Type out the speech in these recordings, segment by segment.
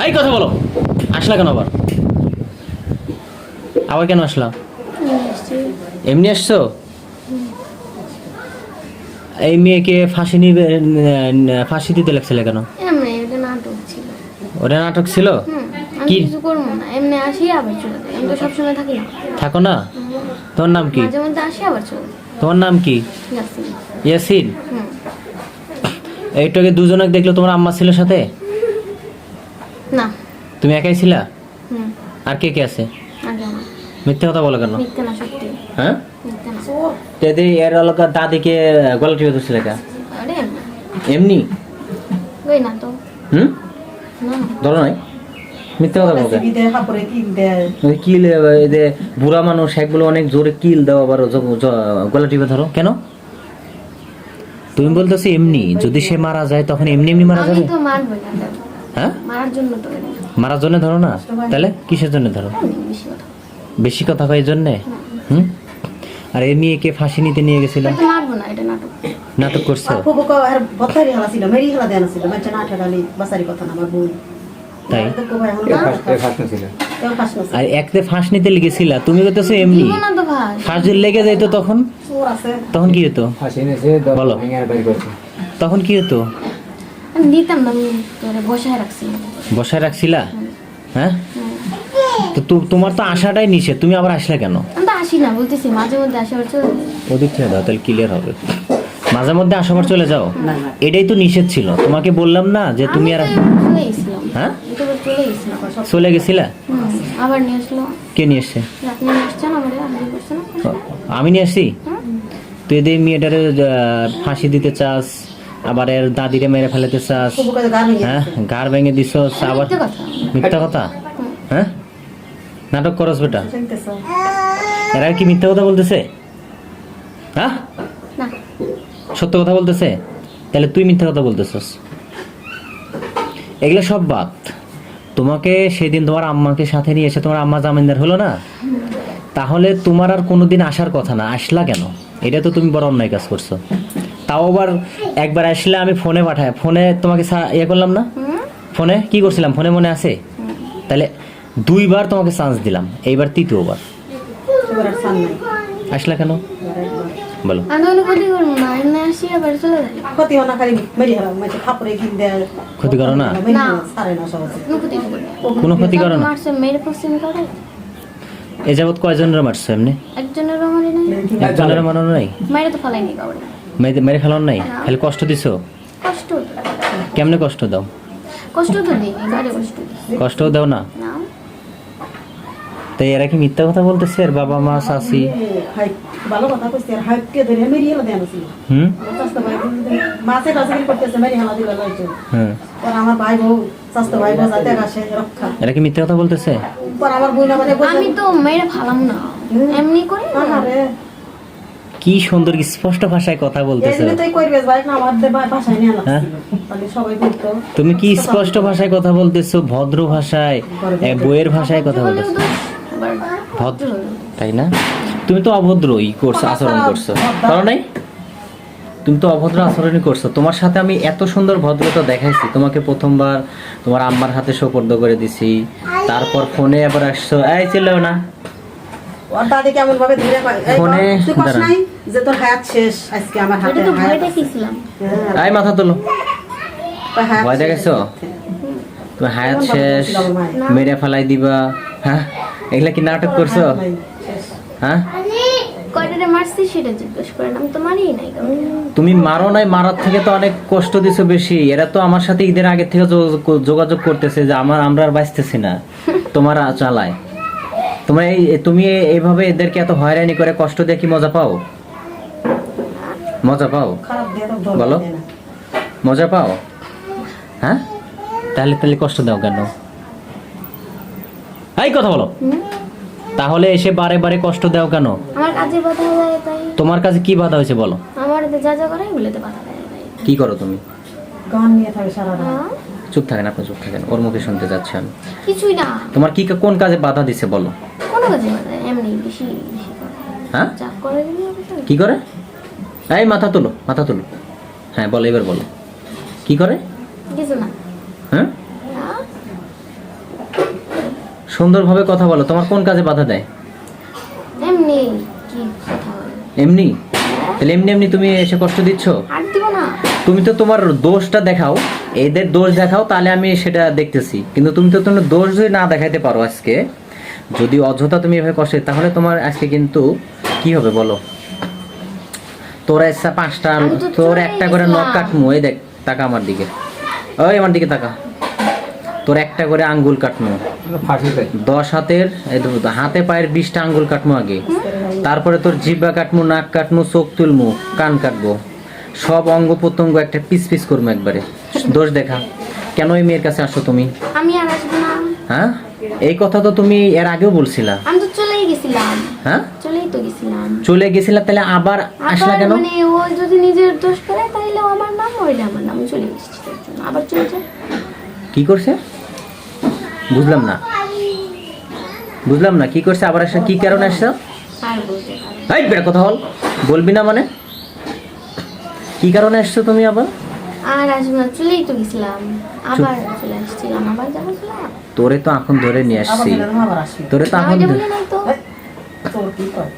এই কথা বলো, আসলা কেন আবার? আবার কেন আসলা? এমনি আসছো? এই মেয়েকে ফাঁসি নিবে, ফাঁসি দিতে লাগছিল কেন? এমনি এটা নাটক ছিল। ওটা নাটক ছিল? আমি কি? কিছু করবো না, এমনি আসি আবার চলে যাই। আমি তো সবসময় থাকি না। থাকো না? তোমার নাম কি? মাঝে মধ্যে আসি আবার চলে যাই। তোমার নাম কি? ইয়াসিন। ইয়াসিন? হুম। এইটাকে দুজনে দেখলো, তোমার আম্মা ছিল সাথে? না। তুমি একাই ছিলা? হুম। আর কে কে আছে? আগে আমার মিথ্যে কথা বলো কেন? মিথ্যে না, সত্যি হ্যাঁ? মিথ্যে না। তেদি এর এলাকা দাদিকে গলা টিপে ধরছিল কে? আরে এমনি এমনি? ওই না তো। হুম? না ধরো নাই? মিথ্যে কথা বলবে? ওই কিল, এই যে বুড়া মানুষ একগুলো অনেক জোরে কিল দাও, আবার গলা টিপে ধরো কেন? তুমি বলতেছো এমনি, যদি সে মারা যায় তখন এমনি এমনি মারা আমি যাবে? তো মারবই না। হ্যাঁ? মারার জন্য তো এমনি। মারার জন্য ধরো না? তাহলে কিসের জন্য ধরো? বেশি কথা। বেশি কথা কয় জন্যে? হুম? আর এ মেয়েকে ফাঁসি নিতে নিয়ে গেছিল? এটা মারবো না, এটা নাটক। নাটক করছো? তাই? আর একতে ফাঁস নিতে লেগেছিলা, তুমি বলতেছো এমনি। দিব না তো ভাই। ফাঁস যদি লেগে যাইতো তখন? তখন কি হতো বলো? তখন কি হতো? আমি দিতাম না, আমি তোরে বসায় রাখছিলাম। বসায় রাখছিলা? হ্যাঁ? তো তোমার তো আসাটাই নিষেধ, তুমি আবার আসলে কেন? আমি তো আসি না, বলতেছি মাঝে মধ্যে আসি আবার চলে যাই। ওদিক থেকে দাও, তাহলে ক্লিয়ার হবে। মাঝে মধ্যে আসাবার চলে যাও, এটাই তো নিষেধ ছিল। তোমাকে বললাম না যে তুমি আর, আমি তো চলে গেছিলাম। হ্যাঁ আমি তো এবার চলে গেছিলাম। চলে গেছিলা? আবার নিয়ে আসলো। কে নিয়ে এসছে? আপনি নিয়ে আসছেন আমারে, আমি করছেন না। আমি নিয়ে আসছি? তুই এদের মেয়েটারে ফাঁসি দিতে চাস, আবার এর দাদিরে মেরে ফেলাতে চাস, হ্যাঁ? গার ভেঙে দিছ আবার? মিথ্যে কথা। মিথ্যা কথা? হ্যাঁ? নাটক করস বেটা? এরা কি মিথ্যা কথা বলতেছে? হ্যাঁ? না। সত্য কথা বলতেছে? তাহলে তুই মিথ্যা কথা বলতেছস। এগুলো সব বাদ। তোমাকে সেদিন তোমার আম্মাকে সাথে নিয়ে এসে তোমার আম্মা জামিনদার হলো না, তাহলে তোমার আর কোনোদিন আসার কথা না। আসলা কেন? এটা তো তুমি বড় অন্যায় কাজ করছো। তাও আবার একবার আসলে আমি ফোনে পাঠায়, ফোনে তোমাকে ইয়ে করলাম না? ফোনে কি করছিলাম ফোনে মনে আছে? তাহলে দুইবার তোমাকে চান্স দিলাম, এইবার তৃতীয়বার। আসলা কেন বলো? আমি অনেক ক্ষতি করবো না, এমনি আসি আবার চলে যাই। ক্ষতি করো না? না। কোনো ক্ষতি করবো না। কোনো ক্ষতি করো না? মারছে, মেরে পড়ছে আমি কাউরে। এ যাবৎ কয়জনের মারছো এমনি? একজনেরও মারি নাই। একজনের মারানো নাই? মেরে তো ফেলাইনি কাউরে। মেরে ফেলানো নাই? খালি কষ্ট দিছো? কষ্ট তো। কেমনে কষ্ট দাও? কষ্ট তো দিই, গাড়ি কষ্ট দিই। কষ্টও দাও না? না। তাই এরা কি মিথ্যা কথা বলতেছে? আর বাবা মা শাশি? ভালো কথা কইছে আর হাইটকে ধরে মেরি হেলা দেন ছিল। হুম? স্বাস্থ্য ভাই মাসে রাজগিরি করতেছে মেরি হেলা দিলা লইছে। হ্যাঁ। আর আমার ভাই বউ স্বাস্থ্য ভাই বউ যাতে আসে রক্ষা। এরা কি মিথ্যা কথা বলতেছে? পর আমার বইনা মানে আমি তো মেরে ফালাম না, এমনি করে না। আরে কি সুন্দর স্পষ্ট ভাষায় কথা বলতেছে। এই তুই কইবে ভাই না আমার ভাষায় নিয়ে লাগছিল। তাহলে সবাই বলতো তুমি কি স্পষ্ট ভাষায় কথা বলতেছো, ভদ্র ভাষায়, বইয়ের ভাষায় কথা বলতেছো? ভদ্র, তাই না? তুমি তো অভদ্রই করছো, আচরণ করছো, করো নাই? তুমি তো অভদ্র আচরণই করছো। তোমার সাথে আমি এত সুন্দর ভদ্রতা দেখাইছি, তোমাকে প্রথমবার তোমার আম্মার হাতে সোপর্দ করে দিছি, তারপর ফোনে আবার আসছো, এই চিল্লাও না। ওর দাদি কেমন ভাবে ধরে ফোনে তুই কষ্ট নাই যে তোর হায়াত শেষ আজকে আমার হাতে এটা তো ভয় হায়াত দেখিয়েছিলাম। এই মাথা তোলো। হায়াত ভয় দেখেছো? তুমি হায়াত শেষ, মেরে ফেলাই দিবা, হ্যাঁ? এগুলা কি নাটক করছো? হ্যাঁ? কয়টারে মারছি সেটা জিজ্ঞেস করেন, আমি তো মারিই নাই কাউকে। তুমি মারো নাই, মারার থেকে তো অনেক কষ্ট দিছো বেশি। এরা তো আমার সাথে ঈদের আগে থেকে যোগাযোগ করতেছে যে আমরা আর বাঁচতেছি না, তোমার চালায়। তুমি এইভাবে এদেরকে এত হয়রানি করে কষ্ট দিয়ে কি মজা পাও? মজা পাও? বলো, মজা পাও? হ্যাঁ? তাহলে কষ্ট দাও কেন? এই কথা বলো। তাহলে এসে বারে বারে কষ্ট দাও কেন? আমার কাজে বাধা দেয় তাই। তোমার কাছে কি বাধা হয়েছে বলো? আমার যা যা করে এগুলোতে বাধা দেয় তাই। কি করো তুমি? গান নিয়ে থাকে সারা রাত হ্যাঁ? চুপ থাকেন, আপনি চুপ থাকেন, ওর মুখে শুনতে যাচ্ছি আমি। কিছুই না। তোমার কি কোন কাজে বাধা দিছে বলো? কোনো কাজে বাধা দেয়, এমনি বেশি বেশি করে। হ্যাঁ? যা করে দিবি অবশ্য। কি করে? এই মাথা তুলো, মাথা তুলো। হ্যাঁ বলো, এবার বলো কি করে? কিছু না। হ্যাঁ? হ্যাঁ? সুন্দরভাবে কথা বলো, তোমার কোন কাজে বাধা দেয়? এমনি কি কথা বলে? এমনি? তাহলে এমনি এমনি তুমি এসে কষ্ট দিচ্ছ? আর দিব না। তুমি তো তোমার দোষটা দেখাও, এদের দোষ দেখাও, তাহলে আমি সেটা দেখতেছি। কিন্তু তুমি তো তোমার দোষ যদি না দেখাইতে পারো আজকে, যদি অযথা তুমি এভাবে কষ্ট, তাহলে তোমার আজকে কিন্তু কি হবে বলো? তোরা এসা 5টা, আমি তো তোর চলেই একটা করে নখ গেছিলাম। কাটমু। এই দেখ, তাকা আমার দিকে, ওই আমার দিকে তাকা। তোর একটা করে আঙ্গুল কাটমু, 10 হাতের, হাতে পায়ের 20টা আঙ্গুল কাটমু আগে। তারপরে তোর জিহ্বা কাটমু, নাক কাটমু, চোখ তুলমু, কান কাটবো, সব অঙ্গ প্রত্যঙ্গ একটা পিস পিস করবো একবারে। দোষ দেখা। কেন এই মেয়ের কাছে আসো তুমি? আমি আর আসবো না। হ্যাঁ, এই কথা তো তুমি এর আগেও বলছিলা। আমি তো চলেই গেছিলাম। হ্যাঁ, চলেই তো গেছিলাম। চলে গেছিলা, তাহলে আবার আসলা আবার কেন? মানে ও যদি নিজের দোষ করে তাহলে আমার নাম, ওইটা আমার নাম, চলে গেছি তার জন্য। আবার চলে যায়। কি করছে বুঝলাম না, বুঝলাম না কি করছে আবার আসা, কি কারণে আসছো? আর বলতে পারবো এই বেটা কথা বল, বলবি না মানে? কি কারণে আসছো তুমি আবার? আর আসবো না, চলেই তো গেছিলাম। আবার চলে আসছিলাম, আবার যাবো চলে। তোরে তো এখন ধরে নিয়ে আবার আসছি, দিলাম, আবার আসবে। তোরে তো আমি এখন এটা বলি নাই তো। তোর কি কয়?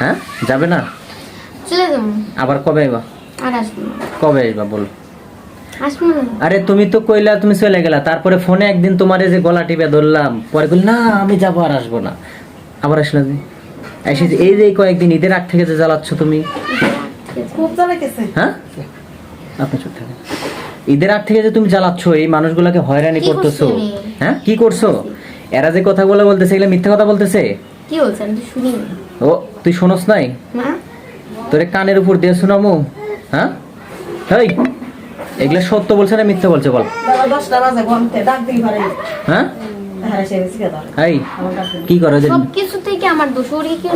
হ্যাঁ, যাবে না? চলে যাবো। আবার কবে আইবা? আর আসবো না। কবে আসবা বল? আসবো না। আরে তুমি তো কইলা তুমি চলে গেলা, তারপরে ফোনে একদিন তোমারে যে গলা টিপে ধরলাম, পরে বল না আমি যাবো আর আসবো না, আবার আসলে যে এসে যে এই যে কয়েকদিন ঈদের আগ থেকে যে জ্বালাচ্ছ তুমি। খুব জ্বালাইতেছে। হ্যাঁ, আপনি চুপ থাকেন। ঈদের আগ থেকে যে তুমি জ্বালাচ্ছ, এই মানুষগুলোকে হয়রানি কি করতেছো। করছি আমি? হ্যাঁ, কি করছো? এরা যে কথাগুলো বলতেছে এগুলো মিথ্যা কথা বলতেছে। কি বলছেন তো শুনিনি। ও তুই শোনস নাই? না, তোরে কানের উপর দিয়ে শোনামু? হ্যাঁ, এই এগুলা সত্য বলছে না মিথ্যা বলছে বল? বেলা 10টা বাজে, ঘুমতে ডাক দিই পারে। হ্যাঁ, হ্যাঁ, সে শিখে দাও। এই আমার ডাক দিই। কি করো যে? সব কিছুতেই কি আমার দোষ? ওর কি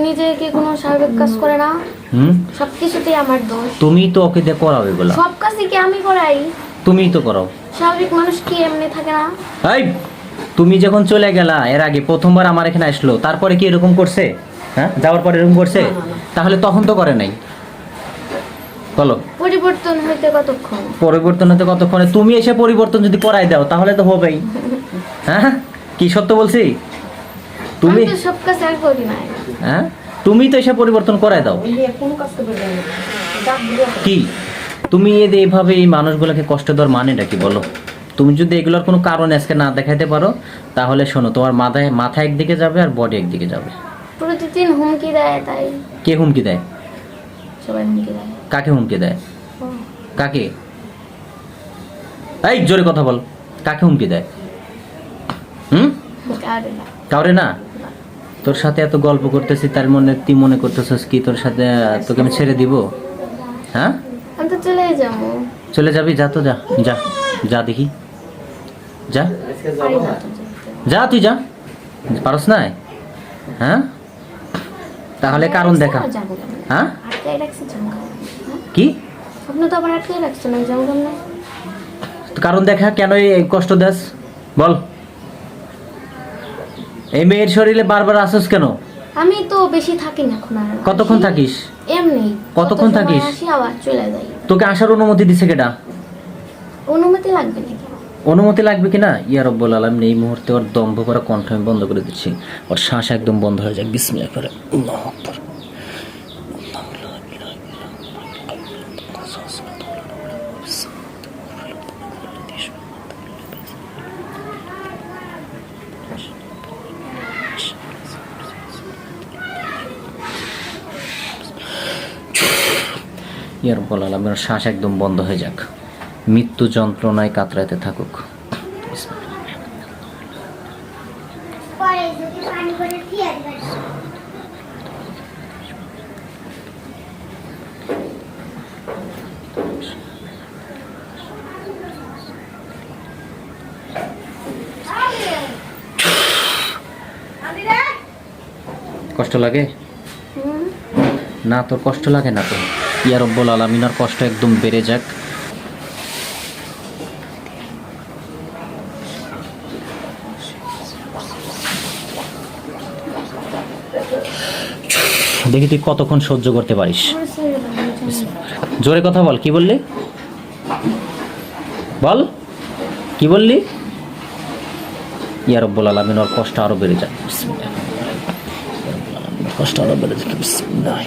নিজে কি কোনো স্বাভাবিক কাজ করে না? হুম, সব কিছুতেই আমার দোষ। তুমি তো ওকে দিয়ে করাও এগুলা, সব কাজই কি আমি করাই? তুমিই তো করাও। স্বাভাবিক মানুষ কি এমনি থাকে না? এই তুমি যখন চলে গেলা এর আগে প্রথমবার আমার এখানে আসলো, তারপরে কি এরকম করছে? হ্যাঁ, যাওয়ার পরে এরকম করছে? না, না, না। তাহলে তখন তো করে নাই, বলো? পরিবর্তন হইতে কতক্ষণ? পরিবর্তন হতে কতক্ষণে? তুমি এসে পরিবর্তন যদি করাই দাও তাহলে তো হবেই। হ্যাঁ, কি সত্য বলছি? তুমি আমি তো সব কাজ আর করি নাই। হ্যাঁ, তুমি তো এসে পরিবর্তন করাই দাও। ওই নিয়ে কোনো কাজ করবে না। ডাক দিলে তো। কি তুমি এইভাবে এই মানুষগুলোকে কষ্ট দেওয়ার মানেটা কি বলো? তুমি যদি এগুলোর কোনো কারণ আজকে না দেখাইতে পারো, তাহলে শোনো, তোমার মাথা একদিকে যাবে আর বডি একদিকে যাবে। প্রতিদিন হুমকি দেয়, তাই কে হুমকি দেয়? সবাই হুমকি দেয়। কাকে হুমকি দেয়? ও, কাকে? এই জোরে কথা বল, কাকে হুমকি দেয়? হুম, আরে না। কাউরে না? তোর সাথে এত গল্প করতেছি, তার মনে তুই মনে করতেছিস কি তোর সাথে তোকে আমি ছেড়ে দিব? হ্যাঁ, আমি তো চলেই যাবো। চলে যাবি? যা তো, যা যা যা দেখি, যা পারি না তো যেতে। যা, তুই যা, পারস না? হ্যাঁ, তাহলে কারণ দেখা। আর যাবো কেন? হ্যাঁ, আটকাই রাখছে যাবো কেন? হ্যাঁ? কি আপনি তো আবার আটকাই রাখছেন, আমি যাবো কেন? কারণ দেখা, কেন এই কষ্ট দাস বল? এই মেয়ের শরীরে বারবার আসস কেন? আমি তো বেশি থাকি না এখন আর। কতক্ষণ আসি, থাকিস? এমনি কতক্ষণ কত সময় থাকিস? আসি আবার চলে যাই। তোকে আসার অনুমতি দিছে কেডা? অনুমতি লাগবে নাকি? অনুমতি লাগবে কিনা? ইয়া রব্বুল আলামিন, এই মুহূর্তে ওর দম্ভ করা কণ্ঠ আমি বন্ধ করে দিচ্ছি, ওর শ্বাস একদম বন্ধ হয়ে যাক। বিসমিল্লাহ করে আল্লাহু আকবার। ইয়া রব্বুল আলামিন, ওর শ্বাস একদম বন্ধ হয়ে যাক, মৃত্যু যন্ত্রণায় কাতরাতে থাকুক। কষ্ট লাগে হুম, না? তোর কষ্ট লাগে না তো? ইয়া রব্বুল আলামিন, ওর কষ্ট একদম বেড়ে যাক। দেখি তুই কতক্ষণ সহ্য করতে পারিস। আমার ছেড়ে দাও, আমি যাবো। জোরে কথা বল, কি বললি? বল, কি বললি? ইয়া রব্বুল আলামিন ওর কষ্ট আরো বেড়ে যায়। বিসমিল্লাহ, কষ্ট আরো বেড়ে যায়। বিসমিল্লাহ।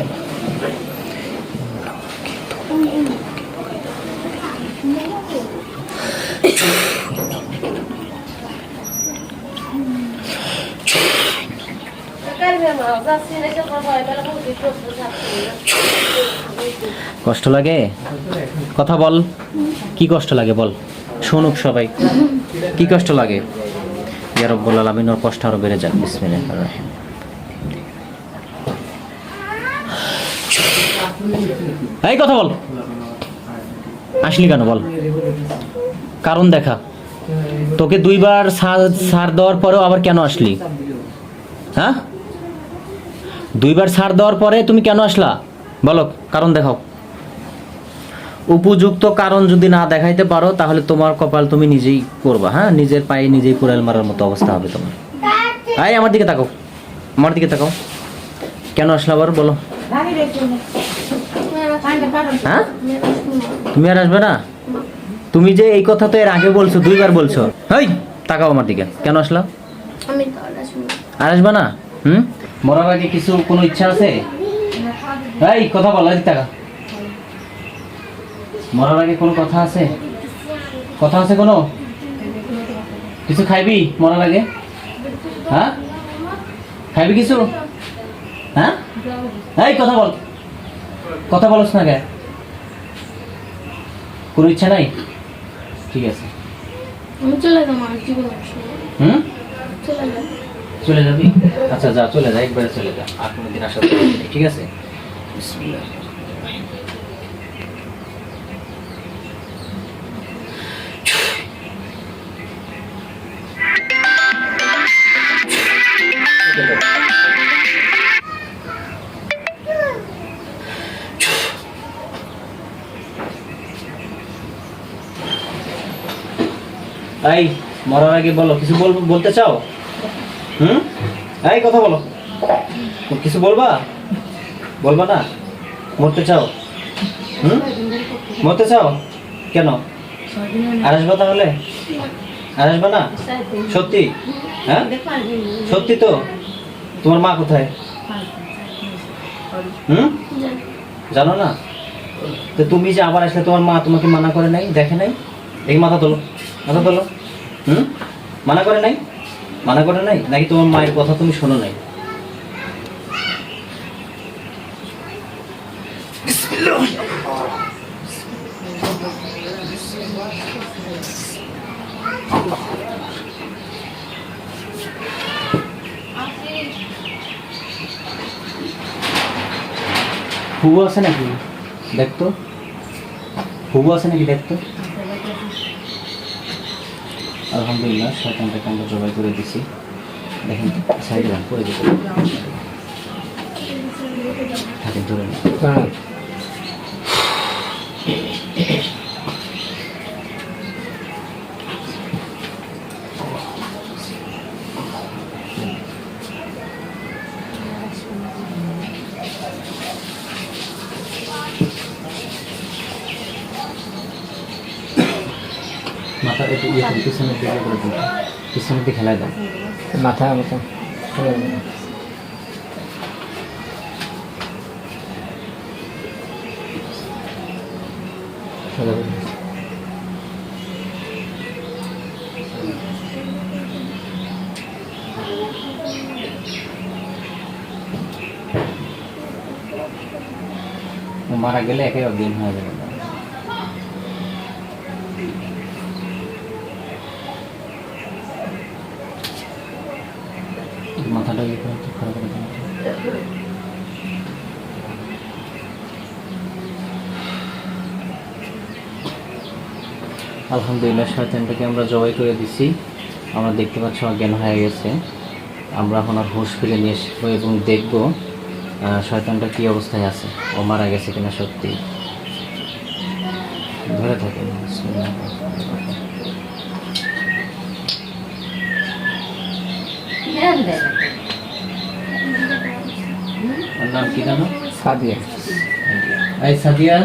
কষ্ট লাগে? কথা বল, কি কষ্ট লাগে বল, শুনুক সবাই। কি কষ্ট লাগে? ইয়া রব্বুল আলামিন ওর কষ্ট আরো বেড়ে যাক। বিসমিল্লাহির রহমানির রহিম। এই কথা বল, আসলি কেন বল, কারণ দেখা। তোকে দুইবার ছাড় দেওয়ার পরেও আবার কেন আসলি? হ্যাঁ, দুইবার ছাড় দেওয়ার পরে তুমি কেন আসলা বলো, কারণ দেখাও। উপযুক্ত কারণ যদি না দেখাইতে পারো তাহলে তোমার কপাল তুমি নিজেই করবা। হ্যাঁ, নিজের পায়ে নিজেই কুড়াল মারার মতো অবস্থা হবে তোমার। আয় আমার দিকে তাকাও, আমার দিকে তাকাও। কেন আসলা আবার বলো? হ্যাঁ, তুমি আর আসবে না? তুমি যে এই কথা তো এর আগে বলছো, দুইবার বলছো। হেই, তাকাও আমার দিকে। কেন আসলা? আমি তো আর আসবো না। আর আসবে না? মরার আগে কিছু কোনো ইচ্ছা আছে? এই কথা বল, এদিকে তাকা। মরার আগে কোনো কথা আছে? কথা আছে কোনো? কিছু খাইবি মরার আগে? হ্যাঁ, খাইবি কিছু? হ্যাঁ, এই কথা বল, কথা বলছ না কে? কোনো ইচ্ছা নাই? ঠিক আছে, আমি চলে যাবো, আমার জীবন চলে যাবো। চলে যাবি? আচ্ছা যা, চলে যা, একবারে চলে যা, আর কোনোদিন আসার দরকার নেই, ঠিক আছে? বিসমিল্লাহ। এই মরার আগে বলো, কিছু বলতে চাও? এই কথা বলো, কিছু বলবা? বলবা না? মরতে চাও? মরতে চাও? কেন? আর আসবা তাহলে? আর আসবা না? সত্যি? হ্যাঁ, সত্যি তো? তোমার মা কোথায়? জানো না? তো তুমি যে আবার আসলে তোমার মা তোমাকে মানা করে নাই, দেখে নাই? এই মাথা তোলো, মাথা তোলো। মানা করে নাই? মানা করে নাই নাকি তোমার মায়ের কথা তুমি শোনো নাই? হুবু আছে নাকি দেখতো? হুবু আছে নাকি দেখতো? আলহামদুলিল্লাহ, শয়তানটাকে আমরা জবাই করে দিছি। দেখেন সাইডে পড়ে যেতে থাকে, ধরে না। মাথা একটু ইয়ে করে পিছনের দিকে করে দিন, পিছনের দিকে খেলায় দাও মাথা মতো। মারা গেলে একাই অজ্ঞান হয়ে যাবে। মাথাটা ইয়ে করে খারাপ করে দেন। আলহামদুলিল্লাহ, শয়তানটাকে আমরা জবাই করে দিছি। আমরা দেখতে পাচ্ছি অজ্ঞান হয়ে গেছে। আমরা এখন আর হুঁশ ফিরে নিয়ে এসবো এবং দেখবো শয়তানটা কী অবস্থায় আছে, ও মারা গেছে কিনা সত্যি। ধরে থাকেন। নাম কি জানো? সাদিয়া। এই সাদিয়া,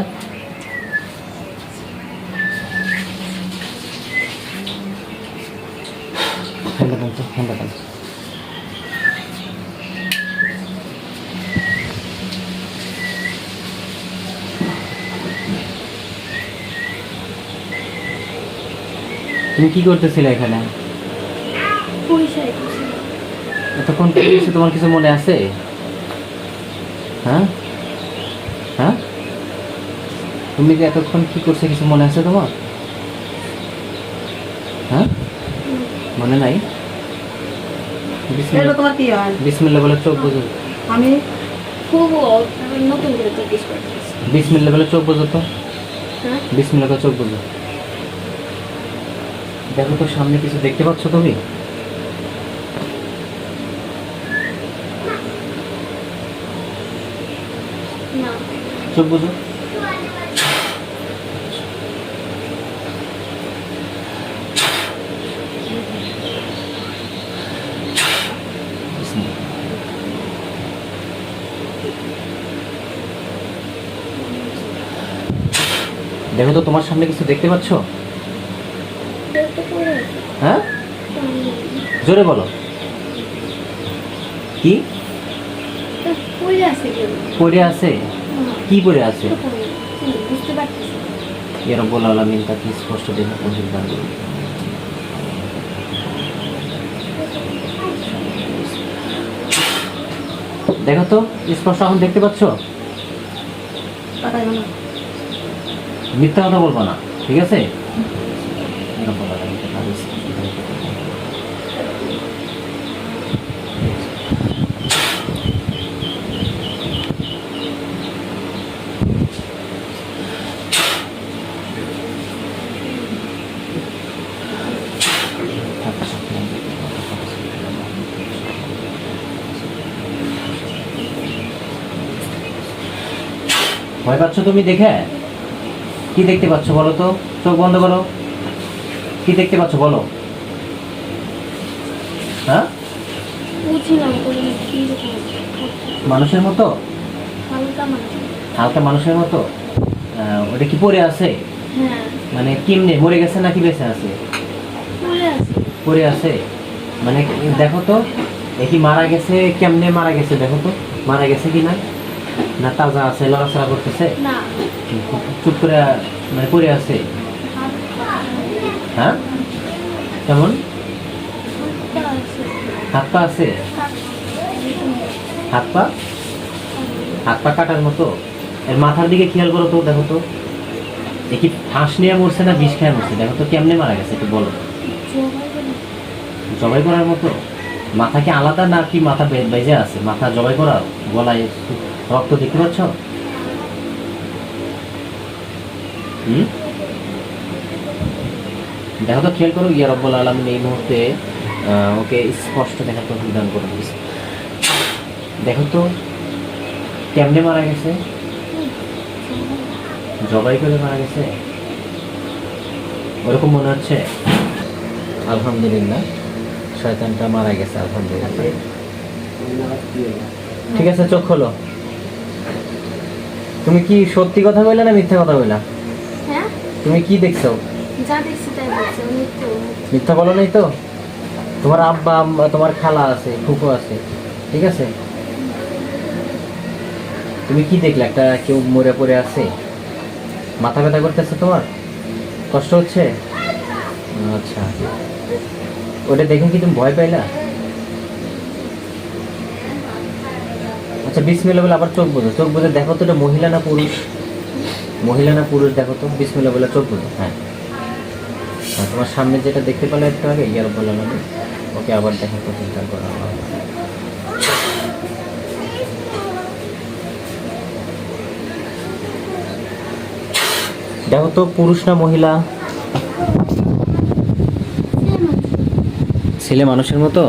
ফ্যানটা দেন তো, ফ্যানটা দেন। তুমি কি করতেছিলে এখানে? পরিচয় দিছি। এতক্ষণ কি হয়েছে তোমার কিছু মনে আছে? হ্যাঁ হ্যাঁ, তুমি যে এতক্ষণ কি করছে কিছু মনে আছে তোমার? হ্যাঁ, মনে নাই? এটা তোমার কি হয়? বিসমিল্লাহ বলে চোখ বুঝো। আমি খুব নতুন করে জিজ্ঞেস করতেছি। বিসমিল্লাহ বলে চোখ বুঝো তো। হ্যাঁ, বিসমিল্লাহ করে চোখ বুঝো। দেখো তো সামনে কিছু দেখতে পাচ্ছ তুমি? না চোখ বুঝো। দেখো তো তোমার সামনে কিছু দেখতে পাচ্ছ? একটা পরে আছে। হ্যাঁ, জোরে বলো। কি একটা পরে আছে কেউ। পড়ে আছে? কি পড়ে আছে? একটা পরে আছে। বুঝতে পারতেছি না। ইয়া রাব্বুল আলামিন তাকে স্পষ্ট দেখে পৌঁছে দান করুন। দেখো তো স্পষ্ট এখন দেখতে পাচ্ছ? তাকাইও না। মিথ্যা কথা বলবো না, ঠিক আছে? ইয়া রাব্বুল আলামিন তাকে স্পষ্ট দেখে পৌঁছে দান করুন। ভয় পাচ্ছ তুমি দেখে? কি দেখতে পাচ্ছ বলো তো? চোখ বন্ধ করো। কি দেখতে পাচ্ছ বলো? হ্যাঁ, বুঝলাম করে কি রকম মানুষের মতো, হালকা মানুষ। হালকা মানুষের মতো। ওটা কি পড়ে আছে? হ্যাঁ, মানে কেমনে মরে গেছে নাকি বেঁচে আছে? পরে আছে। পড়ে আছে মানে দেখো তো, এ কি মারা গেছে? কেমনে মারা গেছে দেখো তো, মারা গেছে কি না? না তাজা আছে, লড়াচড়া করতেছে? না, চুপ করে মানে পড়ে আছে? হ্যাঁ, কেমন? হাতটা আছে। হাত পা আছে? হাত পা, হাত পা কাটার মতো। এর মাথার দিকে খেয়াল করো তো, দেখো তো এ কি ফাঁস নিয়ে মরছে না বিষ খেয়ে মরছে? দেখো তো কেমনে মারা গেছে একটু বলো। জবাই করার মতো। মাথা কি আলাদা না কি মাথা বেজে আছে? মাথা জবাই করা, গলায় রক্ত দেখতে পাচ্ছ? দেখো তো, খেয়াল করো। ইয়া রাব্বুল আলামিন এই মুহূর্তে ওকে স্পষ্ট দেখার তৌফিক দান করে দিয়েছে। দেখো তো কেমনে মারা গেছে? জবাই করে মারা গেছে ওরকম মনে হচ্ছে। আলহামদুলিল্লাহ, শয়তানটা মারা গেছে আলহামদুলিল্লাহ। ঠিক আছে, চোখ খোলো। তুমি কি সত্যি কথা বললে না মিথ্যা কথা বললা? হ্যাঁ, তুমি কি দেখছো? যা দেখছি তাই বলছে। মিথ্যা বলো নাই তো? তোমার আব্বা আম্মা, তোমার খালা আছে, ফুফু আছে, ঠিক আছে? তুমি কি দেখলে? একটা কেউ মরে পড়ে আছে, মাথা ব্যথা করতেছে, তোমার কষ্ট হচ্ছে? আচ্ছা, ওটা দেখে কি তুমি ভয় পাইলা? আচ্ছা, বিসমিল্লাহ বলে আবার চোখ বুঝো। চোখ বুঝে দেখো তো এটা মহিলা না পুরুষ? মহিলা না পুরুষ দেখো তো। বিসমিল্লাহ বলে চোখ বুঝো। হ্যাঁ, আর তোমার সামনে যেটা দেখতে পেলে একটু আগে, ইয়ার বললাম আমি, ওকে আবার দেখা চিন্তা করা হবে। দেখো তো পুরুষ না মহিলা? ছেলে মানুষের মতো।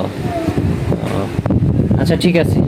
আচ্ছা ঠিক আছে।